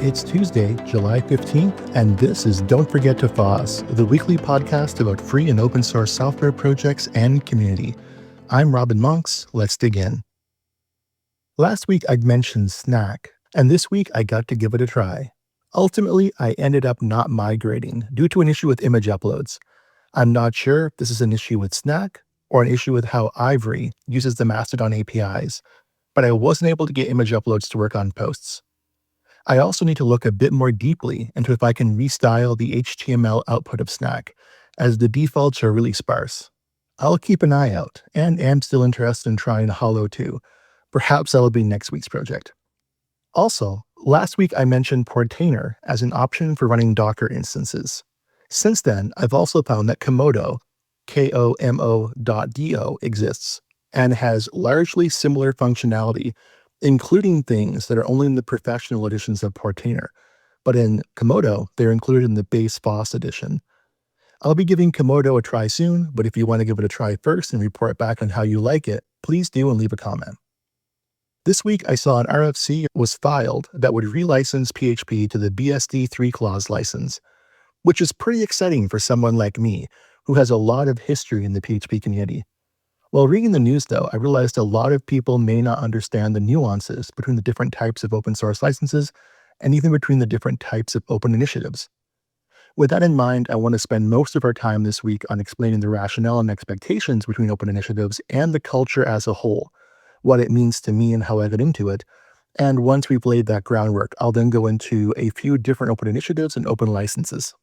It's Tuesday, July 15th, and this is Don't Forget to FOSS, the weekly podcast about free and open source software projects and community. I'm Robin Monks. Let's dig in. Last week I'd mentioned Snack, and this week I got to give it a try. Ultimately, I ended up not migrating due to an issue with image uploads. I'm not sure if this is an issue with Snack or an issue with how Ivory uses the Mastodon APIs, but I wasn't able to get image uploads to work on posts. I also need to look a bit more deeply into if I can restyle the HTML output of Snack, as the defaults are really sparse. I'll keep an eye out, and am still interested in trying Hollow too. Perhaps that'll be next week's project. Also, last week I mentioned Portainer as an option for running Docker instances. Since then, I've also found that Komodo, Komo.do, exists, and has largely similar functionality, including things that are only in the professional editions of Portainer. But in Komodo, they're included in the base FOSS edition. I'll be giving Komodo a try soon, but if you want to give it a try first and report back on how you like it, please do and leave a comment. This week, I saw an RFC was filed that would relicense PHP to the BSD 3 clause license, which is pretty exciting for someone like me, who has a lot of history in the PHP community. While reading the news, though, I realized a lot of people may not understand the nuances between the different types of open source licenses and even between the different types of open initiatives. With that in mind, I want to spend most of our time this week on explaining the rationale and expectations between open initiatives and the culture as a whole, what it means to me and how I got into it. And once we've laid that groundwork, I'll then go into a few different open initiatives and open licenses.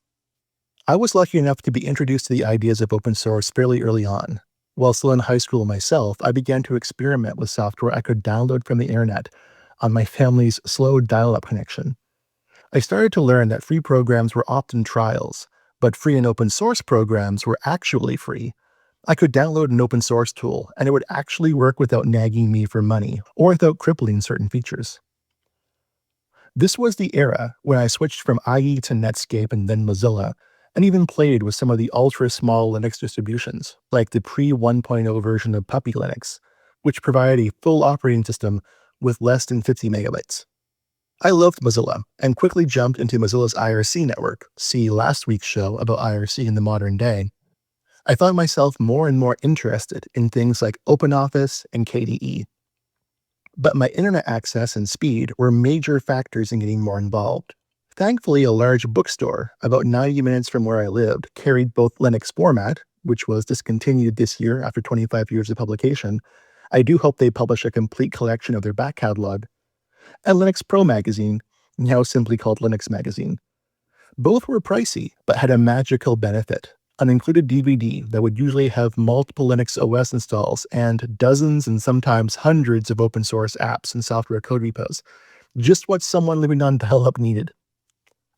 I was lucky enough to be introduced to the ideas of open source fairly early on. While still in high school myself, I began to experiment with software I could download from the internet on my family's slow dial-up connection. I started to learn that free programs were often trials, but free and open source programs were actually free. I could download an open source tool, and it would actually work without nagging me for money or without crippling certain features. This was the era when I switched from IE to Netscape and then Mozilla, and even played with some of the ultra-small Linux distributions, like the pre-1.0 version of Puppy Linux, which provided a full operating system with less than 50 megabytes. I loved Mozilla, and quickly jumped into Mozilla's IRC network, see last week's show about IRC in the modern day. I found myself more and more interested in things like OpenOffice and KDE. But my internet access and speed were major factors in getting more involved. Thankfully, a large bookstore about 90 minutes from where I lived carried both Linux Format, which was discontinued this year after 25 years of publication. I do hope they publish a complete collection of their back catalog, and Linux Pro Magazine, now simply called Linux Magazine. Both were pricey, but had a magical benefit: an included DVD that would usually have multiple Linux OS installs and dozens and sometimes hundreds of open source apps and software code repos. Just what someone living on dial-up needed.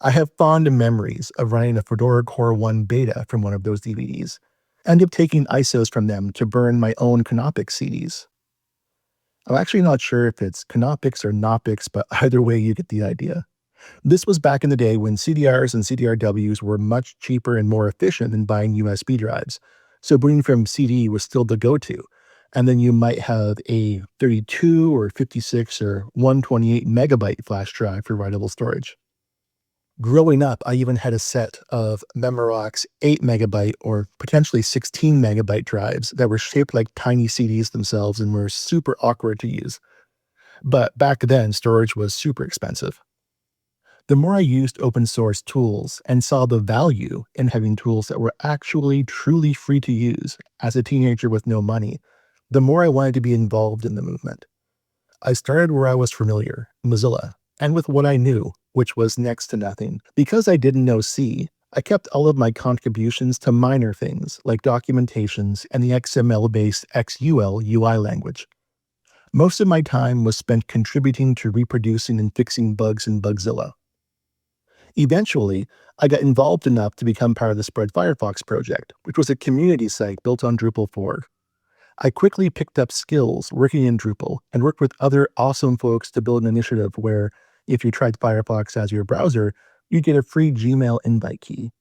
I have fond memories of running a Fedora Core 1 beta from one of those DVDs, and of taking ISOs from them to burn my own Canopix CDs. I'm actually not sure if it's Canopix or Knoppix, but either way you get the idea. This was back in the day when CDRs and CDRWs were much cheaper and more efficient than buying USB drives, so booting from CD was still the go-to, and then you might have a 32 or 56 or 128 megabyte flash drive for writable storage. Growing up, I even had a set of Memorex 8 megabyte or potentially 16 megabyte drives that were shaped like tiny CDs themselves and were super awkward to use. But back then, storage was super expensive. The more I used open source tools and saw the value in having tools that were actually truly free to use as a teenager with no money, the more I wanted to be involved in the movement. I started where I was familiar, Mozilla, and with what I knew, which was next to nothing. Because I didn't know C, I kept all of my contributions to minor things like documentations and the XML-based XUL UI language. Most of my time was spent contributing to reproducing and fixing bugs in Bugzilla. Eventually, I got involved enough to become part of the Spread Firefox project, which was a community site built on Drupal 4. I quickly picked up skills working in Drupal and worked with other awesome folks to build an initiative where, if you tried Firefox as your browser, you'd get a free Gmail invite key.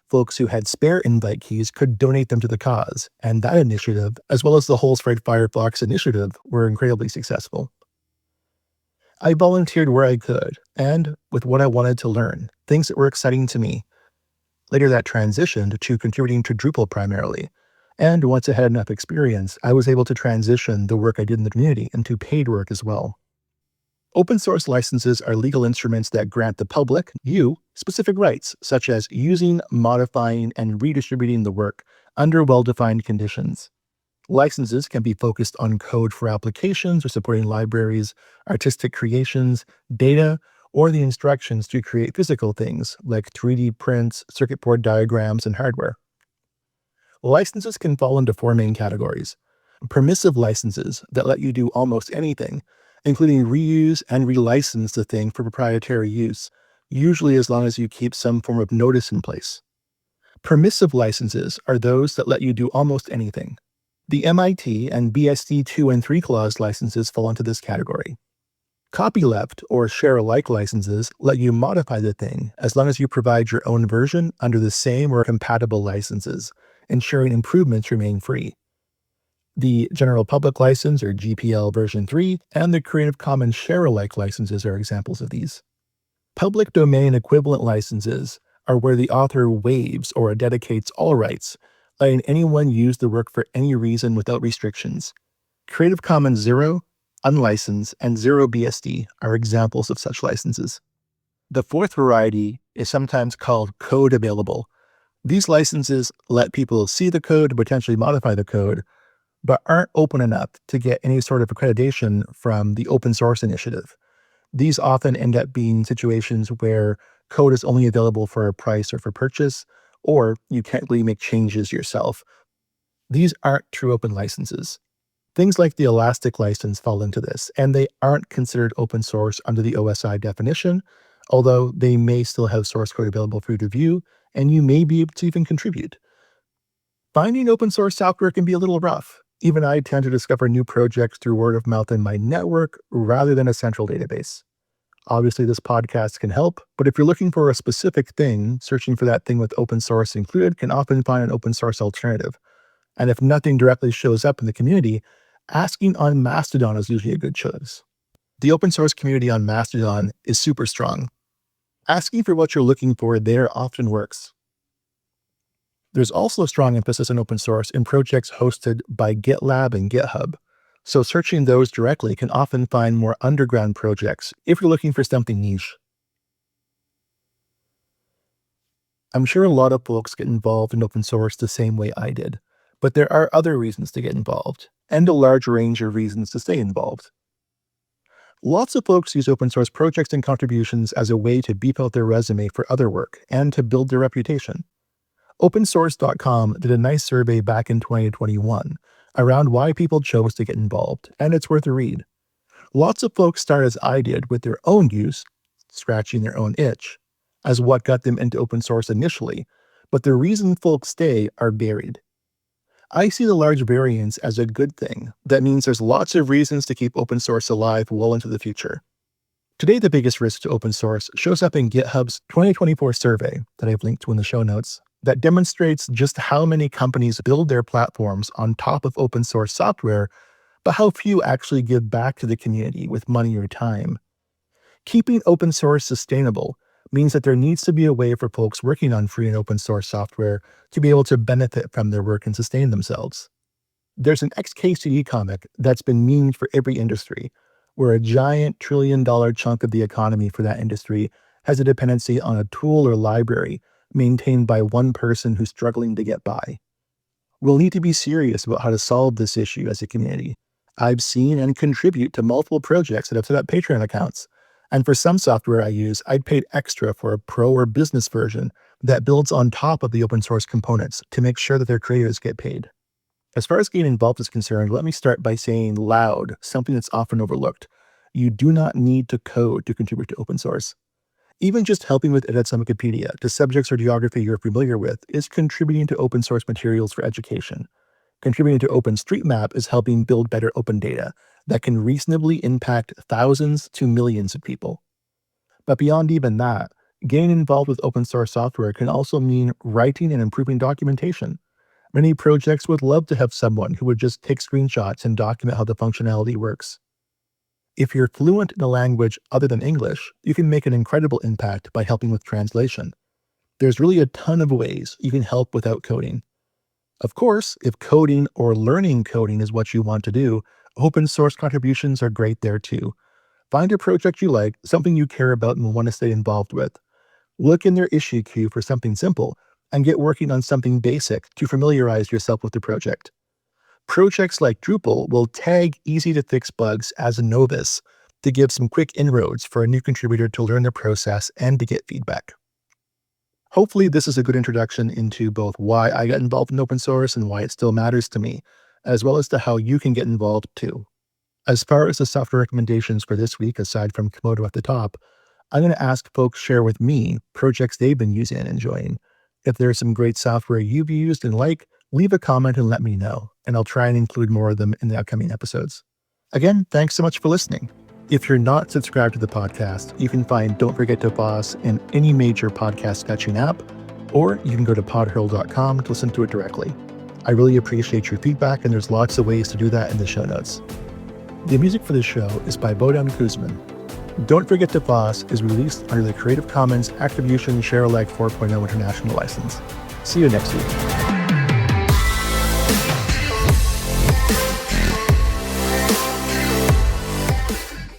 Folks who had spare invite keys could donate them to the cause, and that initiative, as well as the whole Spread Firefox initiative, were incredibly successful. I volunteered where I could and with what I wanted to learn, things that were exciting to me. Later, that transitioned to contributing to Drupal primarily. And once I had enough experience, I was able to transition the work I did in the community into paid work as well. Open source licenses are legal instruments that grant the public, you, specific rights, such as using, modifying, and redistributing the work under well defined conditions. Licenses can be focused on code for applications or supporting libraries, artistic creations, data, or the instructions to create physical things like 3D prints, circuit board diagrams, and hardware. Licenses can fall into four main categories: permissive licenses that let you do almost anything, including reuse and relicense the thing for proprietary use, usually as long as you keep some form of notice in place. Permissive licenses are those that let you do almost anything. The MIT and BSD 2 and 3 clause licenses fall into this category. Copyleft or share alike licenses let you modify the thing as long as you provide your own version under the same or compatible licenses, ensuring improvements remain free. The General Public License, or GPL version 3, and the Creative Commons share alike licenses are examples of these. Public domain equivalent licenses are where the author waives or dedicates all rights, letting anyone use the work for any reason without restrictions. Creative Commons 0, Unlicensed, and 0BSD are examples of such licenses. The fourth variety is sometimes called code available. These licenses let people see the code, potentially modify the code, but aren't open enough to get any sort of accreditation from the open source initiative. These often end up being situations where code is only available for a price or for purchase, or you can't really make changes yourself. These aren't true open licenses. Things like the Elastic license fall into this, and they aren't considered open source under the OSI definition, although they may still have source code available for you to view, and you may be able to even contribute. Finding open source software can be a little rough. Even I tend to discover new projects through word of mouth in my network rather than a central database. Obviously, this podcast can help, but if you're looking for a specific thing, searching for that thing with open source included can often find an open source alternative. And if nothing directly shows up in the community, asking on Mastodon is usually a good choice. The open source community on Mastodon is super strong. Asking for what you're looking for there often works. There's also a strong emphasis on open source in projects hosted by GitLab and GitHub, so searching those directly can often find more underground projects if you're looking for something niche. I'm sure a lot of folks get involved in open source the same way I did, but there are other reasons to get involved, and a large range of reasons to stay involved. Lots of folks use open source projects and contributions as a way to beef out their resume for other work and to build their reputation. OpenSource.com did a nice survey back in 2021 around why people chose to get involved, and it's worth a read. Lots of folks start as I did with their own use, scratching their own itch, as what got them into open source initially, but the reason folks stay are varied. I see the large variance as a good thing. That means there's lots of reasons to keep open source alive well into the future. Today, the biggest risk to open source shows up in GitHub's 2024 survey that I've linked to in the show notes that demonstrates just how many companies build their platforms on top of open source software, but how few actually give back to the community with money or time. Keeping open source sustainable means that there needs to be a way for folks working on free and open source software to be able to benefit from their work and sustain themselves. There's an XKCD comic that's been memed for every industry, where a giant trillion-dollar chunk of the economy for that industry has a dependency on a tool or library maintained by one person who's struggling to get by. We'll need to be serious about how to solve this issue as a community. I've seen and contribute to multiple projects that have set up Patreon accounts. And for some software I use, I'd paid extra for a pro or business version that builds on top of the open source components to make sure that their creators get paid. As far as getting involved is concerned, let me start by saying loud, something that's often overlooked. You do not need to code to contribute to open source. Even just helping with edits on Wikipedia to subjects or geography you're familiar with is contributing to open source materials for education. Contributing to OpenStreetMap is helping build better open data that can reasonably impact thousands to millions of people. But beyond even that, getting involved with open source software can also mean writing and improving documentation. Many projects would love to have someone who would just take screenshots and document how the functionality works. If you're fluent in a language other than English, you can make an incredible impact by helping with translation. There's really a ton of ways you can help without coding. Of course, if coding or learning coding is what you want to do, open source contributions are great there too. Find a project you like, something you care about and want to stay involved with. Look in their issue queue for something simple and get working on something basic to familiarize yourself with the project. Projects like Drupal will tag easy-to-fix bugs as a novice to give some quick inroads for a new contributor to learn the process and to get feedback. Hopefully, this is a good introduction into both why I got involved in open source and why it still matters to me, as well as to how you can get involved too. As far as the software recommendations for this week, aside from Komodo at the top, I'm going to ask folks share with me projects they've been using and enjoying. If there's some great software you've used and like, leave a comment and let me know, and I'll try and include more of them in the upcoming episodes. Again, thanks so much for listening. If you're not subscribed to the podcast, you can find Don't Forget to Boss in any major podcast fetching app, or you can go to podhurl.com to listen to it directly. I really appreciate your feedback, and there's lots of ways to do that in the show notes. The music for this show is by Bodan Kuzman. Don't Forget to Boss is released under the Creative Commons Attribution Share Alike 4.0 International License. See you next week.